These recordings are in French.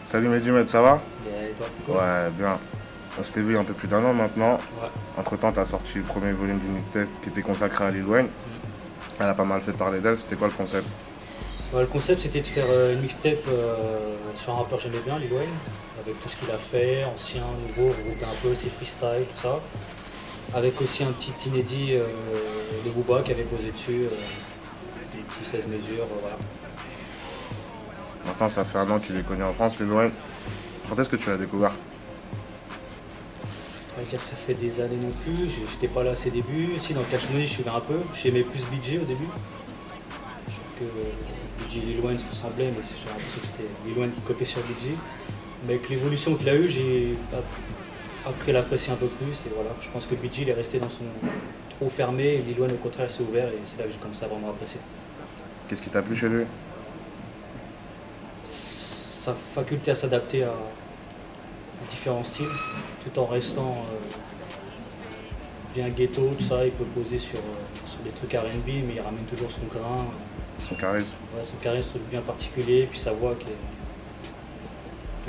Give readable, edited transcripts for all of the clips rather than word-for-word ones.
Salut Medjimед, ça va? Et toi? Cool. Ouais, bien. On s'était vu il y a un peu plus d'un an maintenant. Ouais. Entre-temps, tu as sorti le premier volume d'une mixtape qui était consacré à Lil Wayne. Elle a pas mal fait parler d'elle. C'était quoi le concept? Ouais, le concept c'était de faire une mixtape sur un rappeur que j'aimais bien, Lil Wayne, avec tout ce qu'il a fait, ancien, nouveau, regrouper un peu ses freestyles, tout ça. Avec aussi un petit inédit de Booba qui avait posé dessus, des petits 16 mesures, voilà. Maintenant, ça fait un an qu'il est connu en France, Lil Wayne. Quand est-ce que tu l'as découvert? On va dire que ça fait des années non plus, j'étais pas là à ses débuts. Si, dans Cash Money je suivais un peu, j'aimais plus BG au début. Je trouve que BG et Lil Wayne se ressemblaient, mais j'ai l'impression que c'était Lil Wayne qui copiait sur BG. Mais avec l'évolution qu'il a eue, j'ai appris à l'apprécier un peu plus. Et voilà, je pense que BG il est resté dans son trou fermé et Lil Wayne au contraire s'est ouvert et c'est là que j'ai commencé à vraiment apprécier. Qu'est-ce qui t'a plu chez lui? Sa faculté à s'adapter à différents styles, tout en restant bien ghetto, tout ça, il peut poser sur des trucs R&B, mais il ramène toujours son grain, Son charisme. ouais, son charisme, truc bien particulier, puis sa voix qui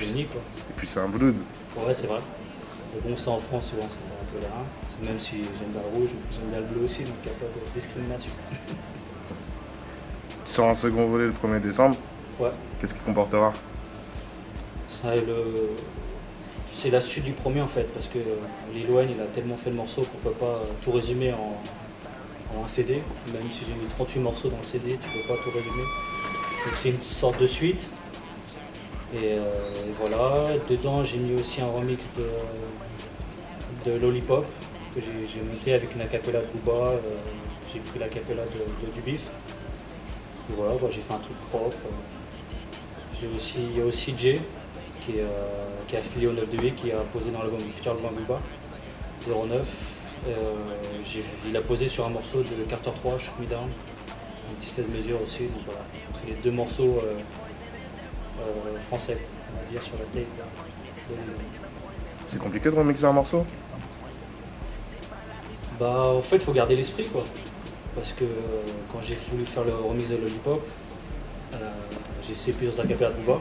est unique, quoi. Et puis c'est un blood. Ouais, c'est vrai. Mais bon, ça en France, souvent, ça me fait un peu les reins. Même si j'aime bien le rouge, j'aime bien le bleu aussi, donc il n'y a pas de discrimination. Tu sors un second volet le 1er décembre. Ouais, Qu'est-ce qu'il comportera? ça est c'est la suite du premier en fait, parce que Lil Wayne il a tellement fait de morceaux qu'on peut pas tout résumer en un CD. Même si j'ai mis 38 morceaux dans le CD, tu peux pas tout résumer. Donc c'est une sorte de suite. Et voilà, dedans j'ai mis aussi un remix de Lollipop que j'ai monté avec une acapella de Booba. J'ai pris l'acapella du Bif. Et voilà, quoi, j'ai fait un truc propre. Il y a aussi Jay qui est affilié au 9 de 8, qui a posé dans l'album du futur album Booba 09. Il a posé sur un morceau de Carter 3, Shoot Me Down, un petit 16 mesures aussi. Donc voilà, c'est les deux morceaux français, on va dire, sur la tape. C'est compliqué de remixer un morceau? Bah, en fait, il faut garder l'esprit, quoi. Parce que quand j'ai voulu faire le remix de Lollipop, euh, j'ai essayé plusieurs acapellas de Booba.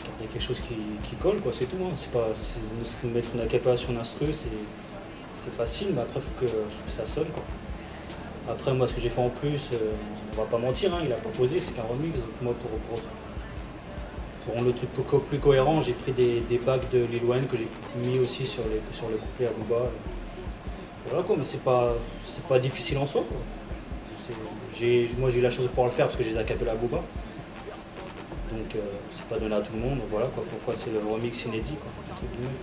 Garder quelque chose qui colle, quoi, c'est tout. Hein. C'est pas mettre une acapella sur l'instru, c'est facile, mais après, faut que ça sonne, quoi. Après, moi, ce que j'ai fait en plus, on va pas mentir, hein, il a pas posé, c'est qu'un remix. Donc, moi, pour rendre le truc plus cohérent, j'ai pris des bacs de Lil Wayne que j'ai mis aussi sur le couplet à Booba. Voilà quoi, mais c'est pas difficile en soi, quoi. Moi j'ai eu la chance de pouvoir le faire parce que j'ai les acapella à Booba. Donc c'est pas donné à tout le monde, donc voilà quoi, pourquoi c'est le remix inédit, quoi, entre guillemets.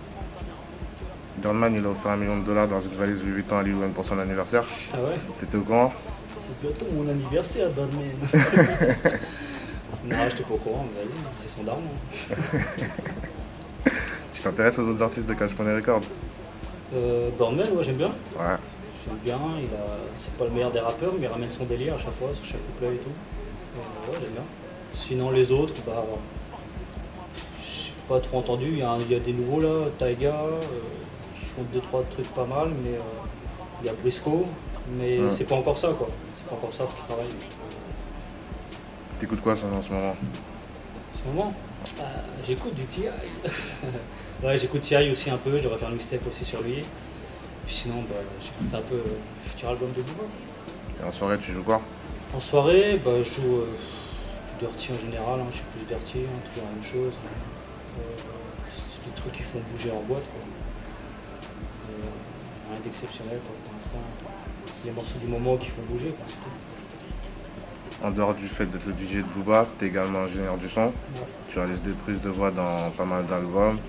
Dorman, il a offert $1 million dans une valise Louis Vuitton à Lil Wayne pour son anniversaire. Ah ouais, T'étais au courant? c'est bientôt mon anniversaire, Batman. Non, j'étais pas au courant, mais vas-y, c'est son daron. Tu t'intéresses aux autres artistes de Cash Money Records? Birdman, ouais, j'aime bien. Ouais. J'aime bien, c'est pas le meilleur des rappeurs, mais il ramène son délire à chaque fois, sur chaque couplet et tout. Ouais, j'aime bien. Sinon, les autres, bah, j'ai pas trop entendu. Il y a des nouveaux là, Taiga, qui font 2-3 trucs pas mal, mais il y a Briscoe, mais Hmm. c'est pas encore ça, quoi. C'est pas encore ça, faut qu'il travaille. T'écoutes quoi en ce moment? En ce moment, j'écoute du T.I. Ouais, j'écoute T.I. aussi un peu, j'aurais fait un mixtape aussi sur lui. Puis sinon, bah, j'écoute un peu le futur album de Booba. Et en soirée, tu joues quoi? En soirée, bah, je joue plus dirty en général, hein, je suis plus dirty, hein, toujours la même chose. C'est des trucs qui font bouger en boîte, quoi. Rien d'exceptionnel, quoi, pour l'instant. Les morceaux du moment qui font bouger, quoi, c'est tout. En dehors du fait d'être le DJ de Booba, t'es également ingénieur du son. Ouais. Tu réalises des prises de voix dans pas mal d'albums.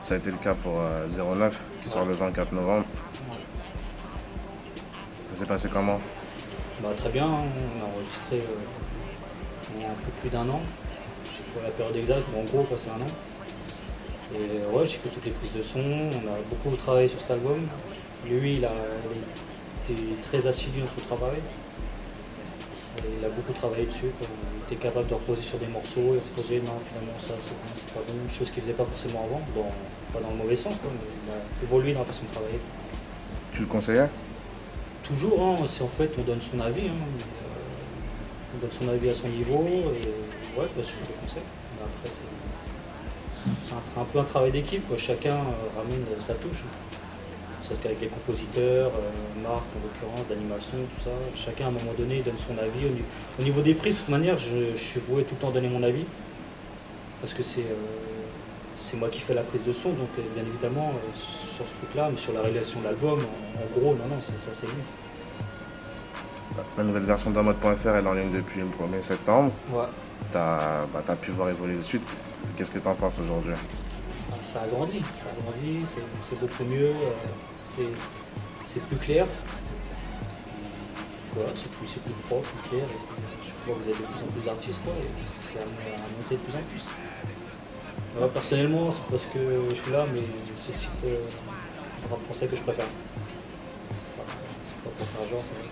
Ça a été le cas pour 09, qui sort le 24 novembre. Ça s'est passé comment? Bah, très bien, hein, on a enregistré en un peu plus d'un an. Je sais pas la période exacte, mais en gros, quoi, c'est un an. Et ouais, j'ai fait toutes les prises de son, on a beaucoup travaillé sur cet album. Lui, il a été très assidu dans son travail. Et il a beaucoup travaillé dessus, quoi. Il était capable de reposer sur des morceaux et reposer, non, finalement, ça, c'est bon, c'est pas bon. Chose qu'il faisait pas forcément avant, pas dans le mauvais sens, quoi, mais il a évolué dans la façon de travailler. Tu le conseillais? Toujours, hein, c'est en fait, on donne son avis, hein, on donne son avis à son niveau, et ouais, bien sûr, je le conseille. Mais après, c'est un peu un travail d'équipe, quoi. Chacun ramène sa touche. C'est qu'avec les compositeurs, Marc en l'occurrence, d'animation, tout ça, chacun à un moment donné donne son avis. Au niveau des prix, de toute manière, je suis voué tout le temps à donner mon avis, parce que c'est moi qui fais la prise de son, donc bien évidemment sur ce truc-là, mais sur la réalisation de l'album, en gros, non, c'est assez lui. La nouvelle version d'Amode.fr elle est en ligne depuis le 1er septembre. Ouais. Tu as pu voir évoluer le suite. Qu'est-ce que tu en penses aujourd'hui? Ça a grandi, c'est beaucoup mieux, c'est plus clair. Voilà, c'est plus propre, plus clair. Et je vois que vous avez de plus en plus d'artistes, quoi, et c'est à monter de plus en plus. Moi, personnellement, c'est parce que je suis là, mais c'est le site de rap français que je préfère. C'est pas pour faire genre, c'est vrai.